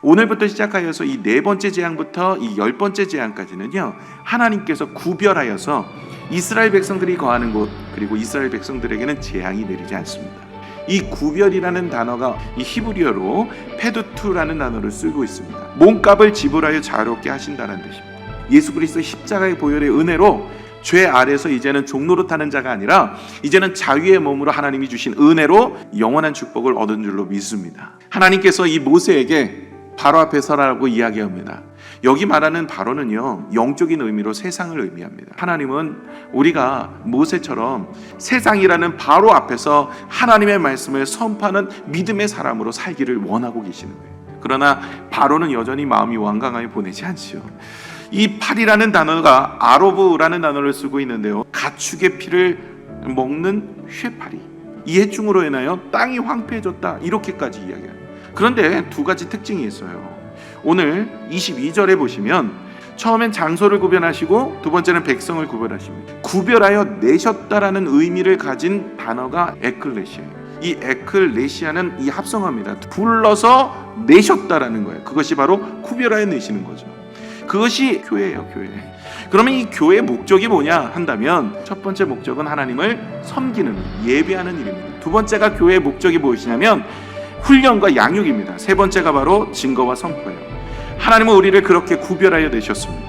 오늘부터 시작하여서 이 4번째 재앙부터 이 10번째 재앙까지는요, 하나님께서 구별하여서 이스라엘 백성들이 거하는 곳, 그리고 이스라엘 백성들에게는 재앙이 내리지 않습니다. 이 구별이라는 단어가 이 히브리어로 페두투라는 단어를 쓰고 있습니다. 몸값을 지불하여 자유롭게 하신다는 뜻입니다. 예수 그리스도의 십자가의 보혈의 은혜로 죄 아래서 이제는 종노릇 하는 자가 아니라 이제는 자유의 몸으로 하나님이 주신 은혜로 영원한 축복을 얻은 줄로 믿습니다. 하나님께서 이 모세에게 바로 앞에 서라고 이야기합니다. 여기 말하는 바로는요, 영적인 의미로 세상을 의미합니다. 하나님은 우리가 모세처럼 세상이라는 바로 앞에서 하나님의 말씀을 선포하는 믿음의 사람으로 살기를 원하고 계시는 거예요. 그러나 바로는 여전히 마음이 완강하게 보내지 않지요. 이 팔이라는 단어가 아로브라는 단어를 쓰고 있는데요, 가축의 피를 먹는 쇠파리, 이 해충으로 인하여 땅이 황폐해졌다, 이렇게까지 이야기해요. 그런데 두 가지 특징이 있어요. 오늘 22절에 보시면 처음엔 장소를 구별하시고 두 번째는 백성을 구별하십니다. 구별하여 내셨다라는 의미를 가진 단어가 에클레시아예요. 이 에클레시아는 이 합성어입니다. 불러서 내셨다라는 거예요. 그것이 바로 구별하여 내시는 거죠. 그것이 교회예요, 교회. 그러면 이 교회의 목적이 뭐냐 한다면, 첫 번째 목적은 하나님을 섬기는, 예배하는 일입니다. 두 번째가 교회의 목적이 무엇이냐면 훈련과 양육입니다. 세 번째가 바로 증거와 선포예요. 하나님은 우리를 그렇게 구별하여 내셨습니다.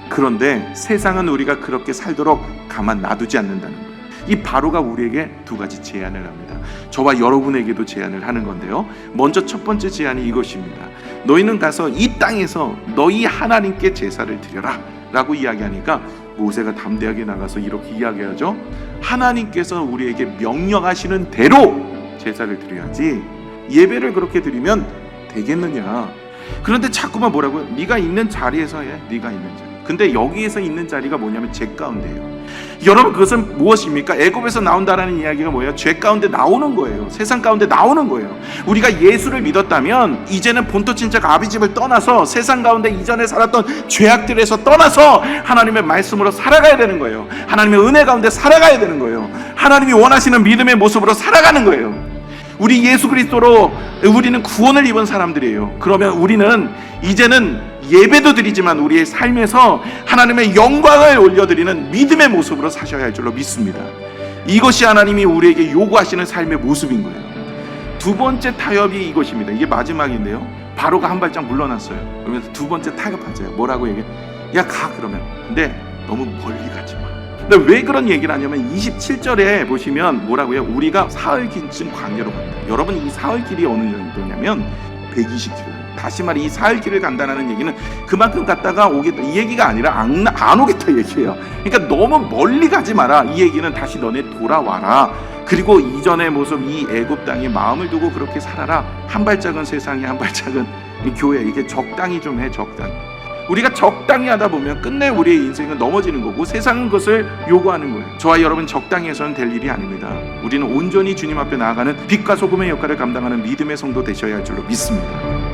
그런데 세상은 우리가 그렇게 살도록 가만 놔두지 않는다는 거예요. 이 바로가 우리에게 두 가지 제안을 합니다. 저와 여러분에게도 제안을 하는 건데요, 먼저 첫 번째 제안이 이것입니다. 너희는 가서 이 땅에서 너희 하나님께 제사를 드려라 라고 이야기하니까 모세가 담대하게 나가서 이렇게 이야기하죠. 하나님께서 우리에게 명령하시는 대로 제사를 드려야지 예배를 그렇게 드리면 되겠느냐. 그런데 자꾸만 뭐라고요? 네가 있는 자리에서 해. 네가 있는 자리. 근데 여기에서 있는 자리가 뭐냐면 죄 가운데예요. 여러분, 그것은 무엇입니까? 애굽에서 나온다라는 이야기가 뭐예요? 죄 가운데 나오는 거예요. 세상 가운데 나오는 거예요. 우리가 예수를 믿었다면 이제는 본토 친척 아비집을 떠나서 세상 가운데 이전에 살았던 죄악들에서 떠나서 하나님의 말씀으로 살아가야 되는 거예요. 하나님의 은혜 가운데 살아가야 되는 거예요. 하나님이 원하시는 믿음의 모습으로 살아가는 거예요. 우리 예수 그리스도로 우리는 구원을 입은 사람들이에요. 그러면 우리는 이제는 예배도 드리지만 우리의 삶에서 하나님의 영광을 올려드리는 믿음의 모습으로 사셔야 할 줄로 믿습니다. 이것이 하나님이 우리에게 요구하시는 삶의 모습인 거예요. 두 번째 타협이 이것입니다. 이게 마지막인데요, 바로가 한 발짝 물러났어요. 그러면서 두 번째 타협하세요. 뭐라고 얘기해? 야, 가 그러면. 근데 너무 멀리 가지 마. 근데 왜 그런 얘기를 하냐면 27절에 보시면 뭐라고요? 우리가 사흘길쯤 광야로 간다. 여러분, 이 사흘길이 어느 정도냐면 120km. 다시 말해, 이 사흘길을 간다는 얘기는 그만큼 갔다가 오겠다, 이 얘기가 아니라 안 오겠다 얘기예요. 그러니까 너무 멀리 가지 마라. 이 얘기는 다시 너네 돌아와라. 그리고 이전의 모습, 이 애굽 땅에 마음을 두고 그렇게 살아라. 한 발짝은 세상에, 한 발짝은 이 교회. 이게 적당히 좀 해, 적당히. 우리가 적당히 하다 보면 끝내 우리의 인생은 넘어지는 거고 세상은 그것을 요구하는 거예요. 저와 여러분, 적당히 해서는 될 일이 아닙니다. 우리는 온전히 주님 앞에 나아가는 빛과 소금의 역할을 감당하는 믿음의 성도 되셔야 할 줄로 믿습니다.